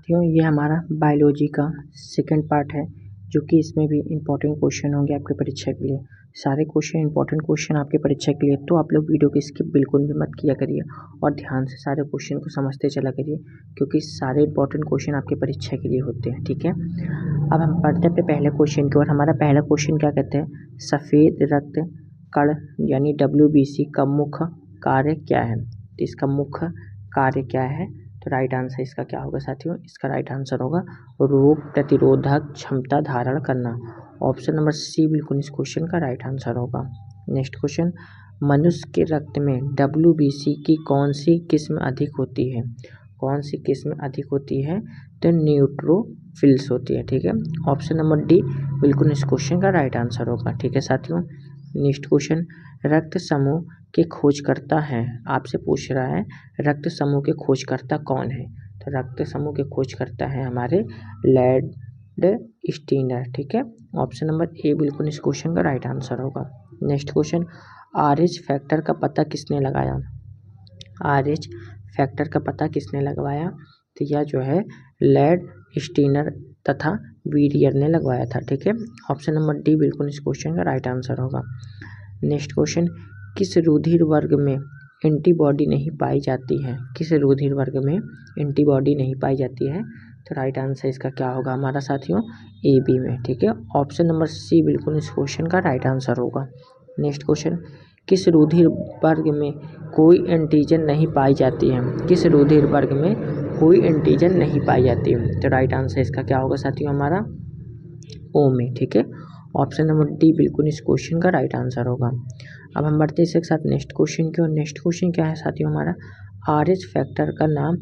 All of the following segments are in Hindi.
साथियों ये हमारा बायोलॉजी का सेकंड पार्ट है, जो कि इसमें भी इम्पोर्टेंट क्वेश्चन होंगे आपके परीक्षा के लिए। सारे क्वेश्चन इम्पोर्टेंट क्वेश्चन आपके परीक्षा के लिए, तो आप लोग वीडियो को स्किप बिल्कुल भी मत किया करिए और ध्यान से सारे क्वेश्चन को समझते चला करिए, क्योंकि सारे इम्पोर्टेंट क्वेश्चन आपके परीक्षा के लिए होते हैं। ठीक है, अब हम पढ़ते हैं अपने पहले क्वेश्चन की ओर। हमारा पहला क्वेश्चन क्या कहते हैं, सफ़ेद रक्त कण यानी WBC का मुख्य कार्य क्या है। तो इसका मुख्य कार्य क्या है, तो राइट आंसर इसका क्या होगा साथियों, इसका राइट आंसर होगा रोग प्रतिरोधक क्षमता धारण करना। ऑप्शन नंबर सी बिल्कुल इस क्वेश्चन का राइट आंसर होगा। नेक्स्ट क्वेश्चन, मनुष्य के रक्त में WBC की कौन सी किस्म अधिक होती है। कौन सी किस्म अधिक होती है, तो न्यूट्रोफिल्स होती है। ठीक है, ऑप्शन नंबर डी बिल्कुल इस क्वेश्चन का राइट आंसर होगा। ठीक है साथियों, नेक्स्ट क्वेश्चन, रक्त समूह के खोजकर्ता हैं, आपसे पूछ रहा है रक्त समूह के खोजकर्ता कौन है। तो रक्त समूह के खोजकर्ता हैं हमारे लैंडस्टीनर। ठीक है, ऑप्शन नंबर ए बिल्कुल इस क्वेश्चन का राइट आंसर होगा। नेक्स्ट क्वेश्चन, RH फैक्टर का पता किसने लगाया। RH फैक्टर का पता किसने लगवाया, तो यह जो है लैंडस्टीनर तथा वीरियर ने लगवाया था। ठीक है, ऑप्शन नंबर डी बिल्कुल इस क्वेश्चन का राइट आंसर होगा। नेक्स्ट क्वेश्चन, किस रुधिर वर्ग में एंटीबॉडी नहीं पाई जाती है। किस रुधिर वर्ग में एंटीबॉडी नहीं पाई जाती है, तो राइट आंसर इसका क्या होगा हमारा साथियों, AB में। ठीक है, ऑप्शन नंबर सी बिल्कुल इस क्वेश्चन का राइट आंसर होगा। नेक्स्ट क्वेश्चन, किस रुधिर वर्ग में कोई एंटीजन नहीं पाई जाती है। किस रुधिर वर्ग में कोई एंटीजन नहीं पाई जाती है, तो राइट आंसर इसका क्या होगा साथियों हमारा O में। ठीक है, ऑप्शन नंबर डी बिल्कुल इस क्वेश्चन का राइट आंसर होगा। अब हम बढ़ते हैं इसके साथ नेक्स्ट क्वेश्चन की और। नेक्स्ट क्वेश्चन क्या है साथियों हमारा, RH फैक्टर का नाम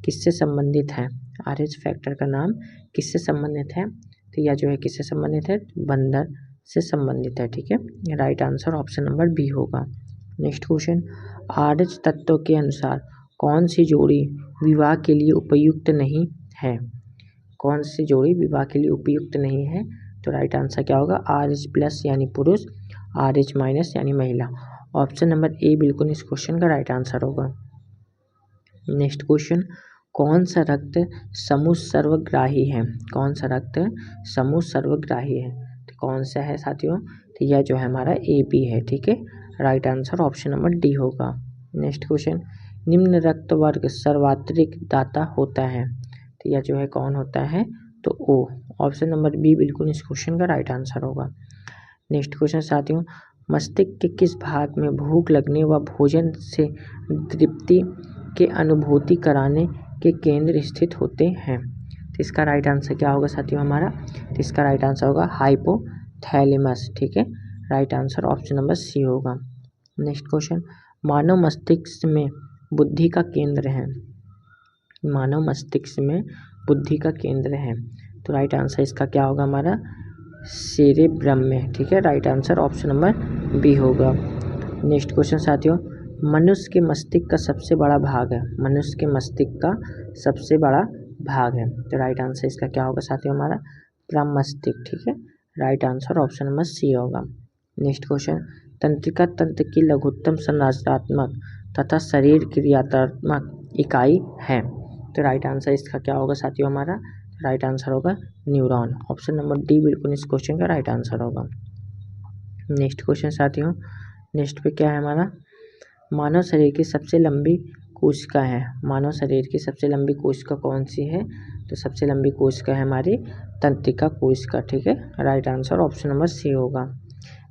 किससे संबंधित है। RH फैक्टर का नाम किससे संबंधित है, तो यह जो है किससे संबंधित है, बंदर से संबंधित है। ठीक है, right answer option number B होगा। नेक्स्ट क्वेश्चन, RH तत्व के अनुसार कौन सी जोड़ी विवाह के लिए उपयुक्त नहीं है। कौन सी जोड़ी विवाह के लिए उपयुक्त नहीं है, तो राइट आंसर क्या होगा, RH+ यानी पुरुष, RH- यानी महिला। ऑप्शन नंबर ए बिल्कुल इस क्वेश्चन का राइट आंसर होगा। नेक्स्ट क्वेश्चन, कौन सा रक्त समूह सर्वग्राही है। कौन सा रक्त समूह सर्वग्राही है, तो कौन सा है साथियों, तो यह जो है हमारा AB है। ठीक है, right answer option number D होगा। नेक्स्ट क्वेश्चन, निम्न रक्त वर्ग सर्वात्रिक दाता होता है, तो यह जो है कौन होता है, तो O। ऑप्शन नंबर बी बिल्कुल इस क्वेश्चन का राइट आंसर होगा। नेक्स्ट क्वेश्चन साथियों, मस्तिष्क के किस भाग में भूख लगने व भोजन से तृप्ति के अनुभूति कराने के केंद्र स्थित होते हैं, तो इसका राइट आंसर क्या होगा साथियों हमारा, तो इसका राइट आंसर होगा हाइपोथैलेमस। ठीक है, right answer option number C होगा। नेक्स्ट क्वेश्चन, मानव मस्तिष्क में बुद्धि का केंद्र है। मानव मस्तिष्क में बुद्धि का केंद्र है, तो राइट आंसर इसका क्या होगा हमारा, सेरेब्रम में। ठीक है, right answer option number B होगा। नेक्स्ट क्वेश्चन साथियों, मनुष्य के मस्तिष्क का सबसे बड़ा भाग है। मनुष्य के मस्तिष्क का सबसे बड़ा भाग है, तो राइट आंसर इसका क्या होगा साथियों हमारा, प्रमस्तिष्क। ठीक है, right answer option number C होगा। नेक्स्ट क्वेश्चन, तंत्रिका तंत्र की लघुत्तम संरचनात्मक तथा शरीर क्रियात्मक इकाई है, तो राइट आंसर इसका क्या होगा साथियों हमारा, राइट आंसर होगा न्यूरॉन। ऑप्शन नंबर डी बिल्कुल इस क्वेश्चन का राइट आंसर होगा। नेक्स्ट क्वेश्चन साथियों, नेक्स्ट पे क्या है हमारा, मानव शरीर की सबसे लंबी कोशिका है। मानव शरीर की सबसे लंबी कोशिका कौन सी है, तो सबसे लंबी कोशिका है हमारी तंत्रिका कोशिका। ठीक है, right answer option number C होगा।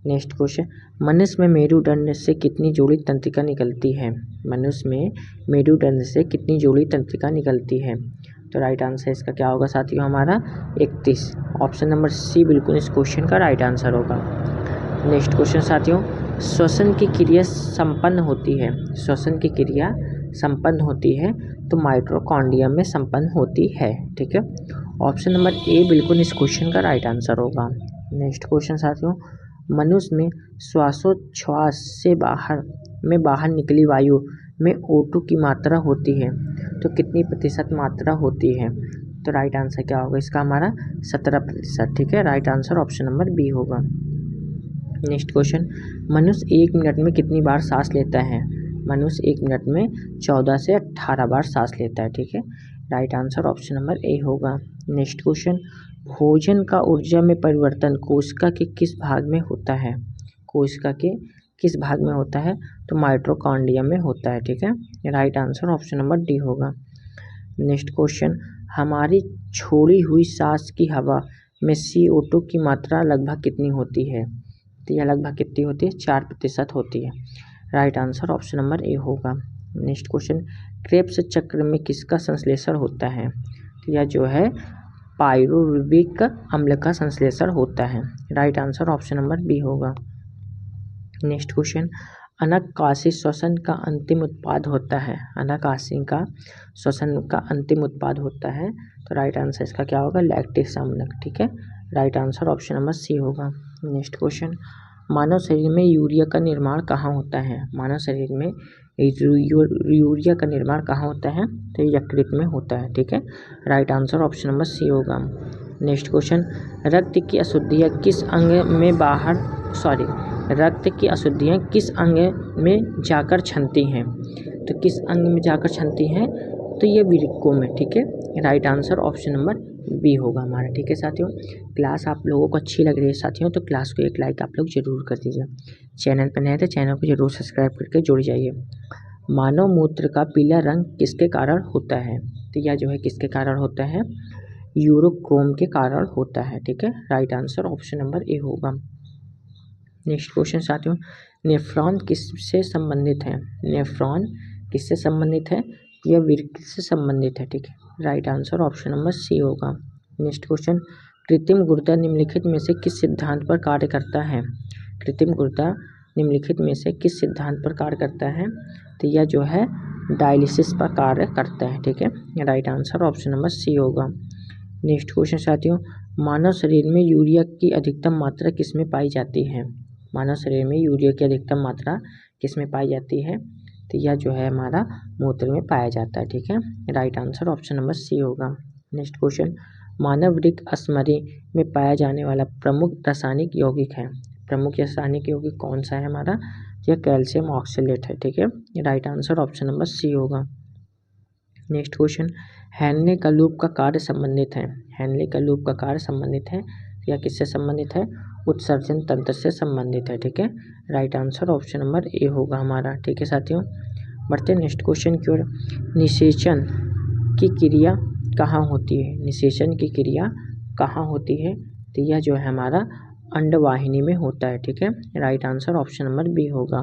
नेक्स्ट क्वेश्चन, मनुष्य में मेरुदंड से कितनी जोड़ी तंत्रिका निकलती है। मनुष्य में मेरुदंड से कितनी जोड़ी तंत्रिका निकलती है, तो राइट आंसर इसका क्या होगा साथियों हमारा 31। ऑप्शन नंबर सी बिल्कुल इस क्वेश्चन का राइट आंसर होगा। नेक्स्ट क्वेश्चन साथियों, श्वसन की क्रिया संपन्न होती है। श्वसन की क्रिया संपन्न होती है, तो माइटोकॉन्ड्रियम में संपन्न होती है। ठीक है, ऑप्शन नंबर ए बिल्कुल इस क्वेश्चन का राइट आंसर होगा। नेक्स्ट क्वेश्चन साथियों, मनुष्य में श्वासोच्छ्वास से बाहर निकली वायु में O2 की मात्रा होती है, तो कितनी प्रतिशत मात्रा होती है, तो राइट आंसर क्या होगा इसका हमारा 17%। ठीक है, right answer option number B होगा। नेक्स्ट क्वेश्चन, मनुष्य 1 मिनट में कितनी बार सांस लेता है। मनुष्य 1 मिनट में 14 से 18 बार सांस लेता है। ठीक है, right answer option number A होगा। नेक्स्ट क्वेश्चन, भोजन का ऊर्जा में परिवर्तन कोशिका के किस भाग में होता है? कोशिका के किस भाग में होता है? तो माइटोकॉन्ड्रिया में होता है। ठीक है, right answer option number D होगा। नेक्स्ट क्वेश्चन, हमारी छोड़ी हुई सांस की हवा में CO2 की मात्रा लगभग कितनी होती है? तो यह लगभग कितनी होती है? 4% होती है। Right answer option number A होगा। नेक्स्ट क्वेश्चन, क्रेब्स चक्र में किसका संश्लेषण होता है? तो यह जो है पाइरुविक अम्ल का संश्लेषण होता है। Right answer option number B होगा। नेक्स्ट क्वेश्चन, अनाकाशी श्वसन का अंतिम उत्पाद होता है। अनाकाशी का श्वसन का अंतिम उत्पाद होता है, तो राइट आंसर इसका क्या होगा? लैक्टिक अम्ल। ठीक है, right answer option number C होगा। नेक्स्ट क्वेश्चन, मानव शरीर में यूरिया का निर्माण कहाँ होता है? मानव शरीर में यूरिया का निर्माण कहाँ होता है? तो यकृत में होता है। ठीक है, right answer option number C होगा। नेक्स्ट क्वेश्चन, रक्त की अशुद्धियाँ किस अंग में जाकर छनती हैं? तो किस अंग में जाकर छनती हैं? तो ये वृक्कों में। ठीक है, right answer option number B होगा हमारा। ठीक है साथियों, क्लास आप लोगों को अच्छी लग रही है साथियों, तो क्लास को एक लाइक आप लोग जरूर कर दीजिए। चैनल पर नए तो चैनल को जरूर सब्सक्राइब करके जुड़ जाइए। मानव मूत्र का पीला रंग किसके कारण होता है? तो यह जो है किसके कारण होता है? यूरोक्रोम के कारण होता है। ठीक है, right answer option number A होगा। नेक्स्ट क्वेश्चन साथियों, नेफ्रॉन किससे संबंधित है? नेफ्रॉन किससे संबंधित है? यह वृक्क से संबंधित है। ठीक है, right answer option number C होगा। नेक्स्ट क्वेश्चन, कृत्रिम गुर्दा निम्नलिखित में से किस सिद्धांत पर कार्य करता है? कृत्रिम गुर्दा निम्नलिखित में से किस सिद्धांत पर कार्य करता है? तो यह जो है डायलिसिस पर कार्य करता है। ठीक है, right answer option number C होगा। नेक्स्ट क्वेश्चन साथियों, मानव शरीर में यूरिया की अधिकतम मात्रा किसमें पाई जाती है? मानव शरीर में यूरिया की अधिकतम मात्रा किसमें पाई जाती है? तो यह जो है हमारा मूत्र में पाया जाता है। ठीक है, right answer option number C होगा। नेक्स्ट क्वेश्चन, मानव वृक्क अश्मरी में पाया जाने वाला प्रमुख रासायनिक यौगिक है। प्रमुख रासायनिक यौगिक कौन सा है हमारा? यह कैल्शियम ऑक्सलेट है। ठीक है, right answer option number C होगा। नेक्स्ट क्वेश्चन, हेनले का लूप का कार्य संबंधित है। हेनले का लूप का कार्य संबंधित है, यह किससे संबंधित है? उत्सर्जन तंत्र से संबंधित है। ठीक है, right answer option number A होगा हमारा। ठीक है साथियों, बढ़ते हैं नेक्स्ट क्वेश्चन की ओर। निषेचन की क्रिया कहाँ होती है? निषेचन की क्रिया कहाँ होती है? तो यह जो है हमारा अंडवाहिनी में होता है। ठीक है, right answer option number B होगा।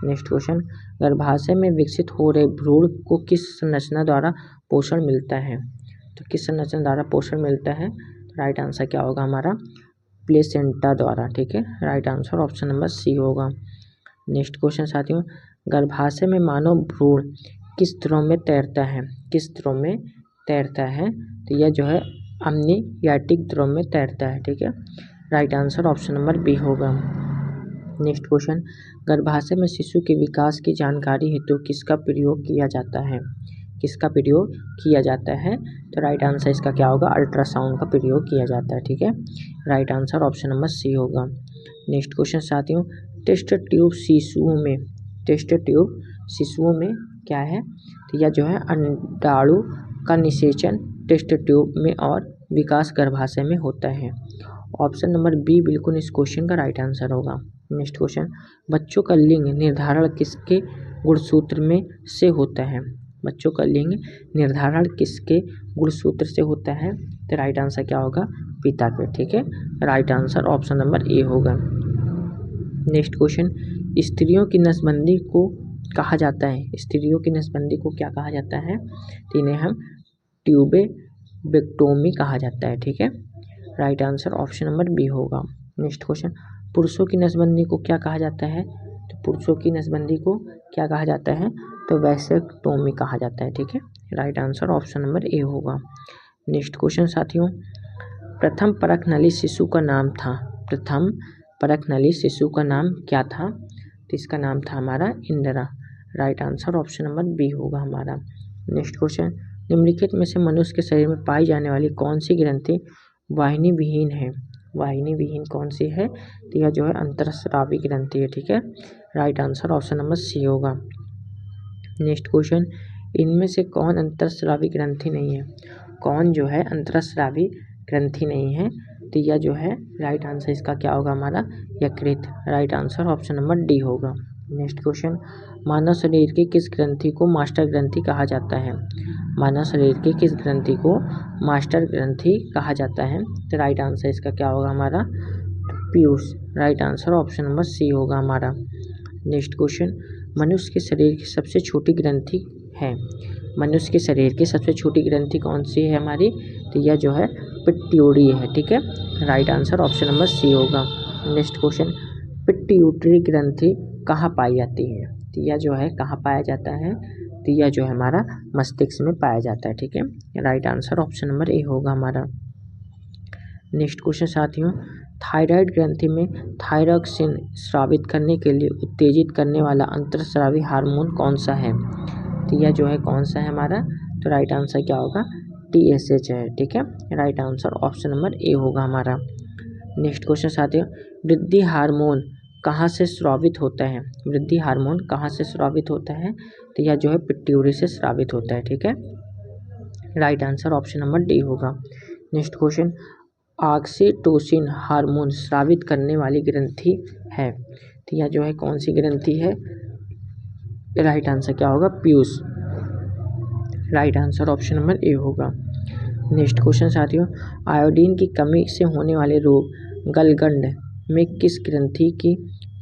नेक्स्ट क्वेश्चन, गर्भाशय में विकसित हो रहे भ्रूण को किस संरचना द्वारा पोषण मिलता है? तो किस संरचना द्वारा पोषण मिलता है? राइट आंसर क्या होगा हमारा? प्लेसेंटा द्वारा। ठीक है, right answer option number C होगा। नेक्स्ट क्वेश्चन साथियों, गर्भाशय में मानव भ्रूण किस द्रव में तैरता है? किस द्रव में तैरता है? तो यह जो है अमनियाटिक द्रव में तैरता है। ठीक है, right answer option number B होगा। नेक्स्ट क्वेश्चन, गर्भाशय में शिशु के विकास की जानकारी हेतु किसका प्रयोग किया जाता है? किसका प्रयोग किया जाता है? तो राइट आंसर इसका क्या होगा? अल्ट्रासाउंड का प्रयोग किया जाता है। ठीक है, right answer option number C होगा। नेक्स्ट क्वेश्चन साथियों, टेस्ट ट्यूब शिशुओं में क्या है? तो यह जो है अंडाणु का निषेचन टेस्ट ट्यूब में और विकास गर्भाशय में होता है। ऑप्शन नंबर बी बिल्कुल इस क्वेश्चन का राइट आंसर होगा। नेक्स्ट क्वेश्चन, बच्चों का लिंग निर्धारण किसके गुणसूत्र में से होता है? बच्चों का लिंग निर्धारण किसके गुणसूत्र से होता है? तो राइट आंसर क्या होगा? पिता के। ठीक है, right answer option number A होगा। नेक्स्ट क्वेश्चन, स्त्रियों की नसबंदी को कहा जाता है? स्त्रियों की नसबंदी को क्या कहा जाता है? तो इन्हें हम ट्यूबेक्टोमी कहा जाता है। ठीक है, right answer option number B होगा। नेक्स्ट क्वेश्चन, पुरुषों की नसबंदी को क्या कहा जाता है? तो पुरुषों की नसबंदी को क्या कहा जाता है? तो वैसेक्टोमी कहा जाता है। ठीक है, right answer option number A होगा। नेक्स्ट क्वेश्चन साथियों, प्रथम परखनली शिशु का नाम था। प्रथम परखनली शिशु का नाम क्या था? तो इसका नाम था हमारा Indira. Right answer option number B होगा हमारा। नेक्स्ट क्वेश्चन, निम्नलिखित में से मनुष्य के शरीर में पाई जाने वाली कौन सी ग्रंथि वाहिनी विहीन है? वाहिनी विहीन कौन सी है? तो यह जो है अंतरस्रावी ग्रंथि है। ठीक है, right answer option number C होगा। नेक्स्ट क्वेश्चन, इनमें से कौन अंतरस्रावी ग्रंथि नहीं है? कौन जो है अंतरस्रावी ग्रंथि नहीं है? तो यह जो है राइट आंसर इसका क्या होगा हमारा? यकृत। Right answer option number D होगा। नेक्स्ट क्वेश्चन, मानव शरीर की किस ग्रंथि को मास्टर ग्रंथि कहा जाता है? मानव शरीर की किस ग्रंथि को मास्टर ग्रंथि कहा जाता है? तो राइट आंसर इसका क्या होगा हमारा? पीयूष। Right answer option number C होगा हमारा। नेक्स्ट क्वेश्चन, मनुष्य के शरीर की सबसे छोटी ग्रंथि है? मनुष्य के शरीर की सबसे छोटी ग्रंथि कौन सी है हमारी? तो यह जो है पिट्यूटरी है। ठीक है, right answer option number C होगा। नेक्स्ट क्वेश्चन, पिट्यूटरी ग्रंथि कहाँ पाई जाती है? तो यह जो है कहाँ पाया जाता है? तो यह जो है हमारा मस्तिष्क में पाया जाता है। ठीक है, right answer option number A होगा हमारा। नेक्स्ट क्वेश्चन साथियों, थायराइड ग्रंथि में थायरॉक्सिन स्रावित करने के लिए उत्तेजित करने वाला अंतरस्रावी हार्मोन कौन सा है? तो यह जो है कौन सा है हमारा? तो राइट आंसर क्या होगा? TSH है। ठीक है, right answer option number A होगा हमारा। नेक्स्ट क्वेश्चन साथियों, वृद्धि हार्मोन कहाँ से स्रावित होता है? वृद्धि हार्मोन कहाँ से स्रावित होता है? तो यह जो है पिट्यूटरी से स्रावित होता है। ठीक है, right answer option number D होगा। नेक्स्ट क्वेश्चन, ऑक्सीटोसिन हार्मोन स्रावित करने वाली ग्रंथि है? तो यह जो है कौन सी ग्रंथि है? राइट आंसर क्या होगा? पीयूष। Right answer option number A होगा। नेक्स्ट क्वेश्चन साथियों, आयोडीन की कमी से होने वाले रोग गलगंड में किस ग्रंथि की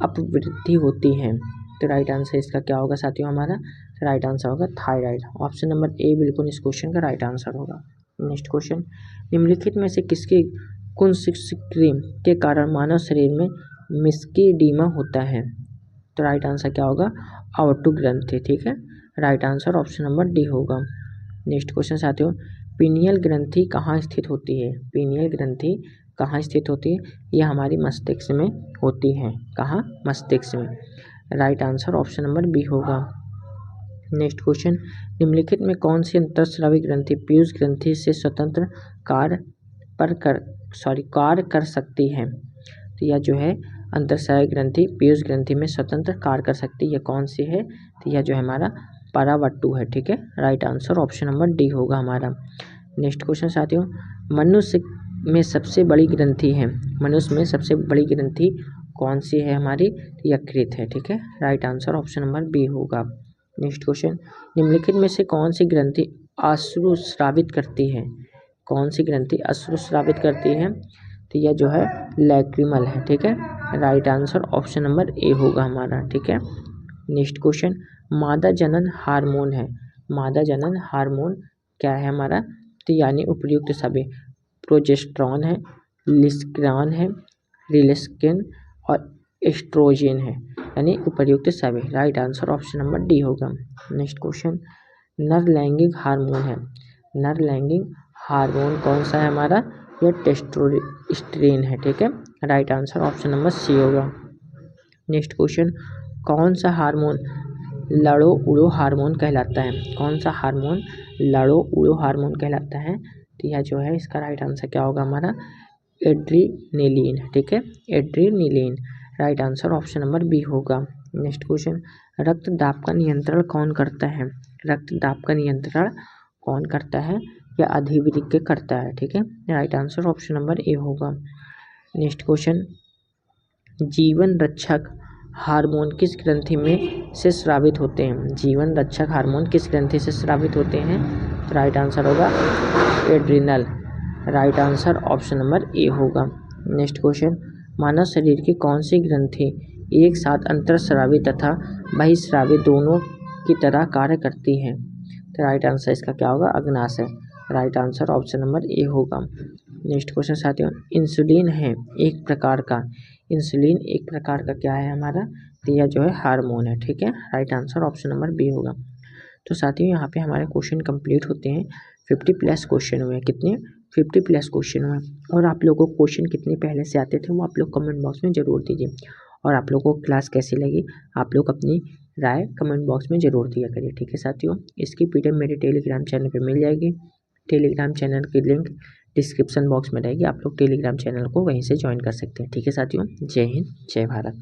अपवृद्धि होती है? तो राइट आंसर इसका क्या होगा साथियों हमारा? राइट आंसर होगा थायराइड। ऑप्शन नंबर ए बिल्कुल इस क्वेश्चन का राइट आंसर होगा। नेक्स्ट क्वेश्चन, निम्नलिखित में से किसकी कुंसिक्रीम के कारण मानव शरीर में मिस्कीडीमा होता है? तो राइट आंसर क्या होगा? आवर्तु ग्रंथि। ठीक है, right answer option number D होगा। नेक्स्ट क्वेश्चन साथियों, पीनियल ग्रंथि कहाँ स्थित होती है? पीनियल ग्रंथि कहाँ स्थित होती है? यह हमारी मस्तिष्क में होती है। कहाँ? मस्तिष्क में। Right answer option number B होगा। नेक्स्ट क्वेश्चन, निम्नलिखित में कौन सी अंतरस्रावी ग्रंथि पीयूष ग्रंथि से स्वतंत्र कार्य कर सकती है? तो यह जो है अंतरस्रावी ग्रंथि पीयूष ग्रंथि में स्वतंत्र कार्य कर सकती है। यह कौन सी है? तो यह जो है हमारा परावट्टु है। ठीक है, right answer option number D होगा हमारा। नेक्स्ट क्वेश्चन साथियों, मनुष्य में सबसे बड़ी ग्रंथि है? मनुष्य में सबसे बड़ी ग्रंथि कौन सी है हमारी? यकृत है। ठीक है, right answer option number B होगा। नेक्स्ट क्वेश्चन, निम्नलिखित में से कौन सी ग्रंथि अश्रु स्रावित करती है? कौन सी ग्रंथि अश्रु स्रावित करती है? तो यह जो है लैक्रिमल है। ठीक है, right answer option number A होगा हमारा। ठीक है, नेक्स्ट क्वेश्चन, मादा जनन हार्मोन है? मादा जनन हार्मोन क्या है हमारा? तो यानी उपयुक्त सभी प्रोजेस्टेरॉन है, लिस्क्रान है, रिलेस्किन और एस्ट्रोजन है, यानी उपयुक्त सभी। Right answer option number D होगा। नेक्स्ट क्वेश्चन, नर लैंगिक हार्मोन है? नर लैंगिक हार्मोन कौन सा है हमारा? यह टेस्टोस्टेरोन है। ठीक है, right answer option number C होगा। नेक्स्ट क्वेश्चन, कौन सा हार्मोन लड़ो उड़ो हार्मोन कहलाता है? कौन सा हार्मोन लड़ो उड़ो हार्मोन कहलाता है? तो यह जो है इसका राइट आंसर क्या होगा हमारा? एड्रीनेलिन। ठीक है, adrenaline. Right answer option number B होगा। नेक्स्ट क्वेश्चन, रक्त दाब का नियंत्रण कौन करता है? रक्त दाब का नियंत्रण कौन करता है? या अधिवृक्क करता है। ठीक है, right answer option number A होगा। नेक्स्ट क्वेश्चन, जीवन रक्षक हार्मोन किस ग्रंथि में से स्रावित होते हैं? जीवन रक्षक हार्मोन किस ग्रंथि से स्रावित होते हैं? तो राइट आंसर होगा adrenal. Right answer option number A होगा। नेक्स्ट क्वेश्चन, मानव शरीर की कौन सी ग्रंथि एक साथ अंतरस्रावी तथा बहिस्रावी दोनों की तरह कार्य करती है? तो राइट आंसर इसका क्या होगा? अग्नाशय। Right answer option number A होगा। नेक्स्ट क्वेश्चन साथियों, इंसुलिन है एक प्रकार का, इंसुलिन एक प्रकार का क्या है हमारा? तो यह जो है हार्मोन है। ठीक है, right answer option number B होगा। तो साथियों यहाँ पे हमारे क्वेश्चन कंप्लीट होते हैं। 50+ क्वेश्चन हुए। कितने? 50+ क्वेश्चन हुए। और आप लोगों को क्वेश्चन कितने पहले से आते थे वो आप लोग कमेंट बॉक्स में ज़रूर दीजिए। और आप लोगों को क्लास कैसी लगी आप लोग अपनी राय कमेंट बॉक्स में ज़रूर दिया करिए। ठीक है साथियों, इसकी PDF मेरे टेलीग्राम चैनल पर मिल जाएगी। टेलीग्राम चैनल की लिंक डिस्क्रिप्शन बॉक्स में रहेगी, आप लोग टेलीग्राम चैनल को वहीं से ज्वाइन कर सकते हैं। ठीक है साथियों, जय हिंद जय भारत।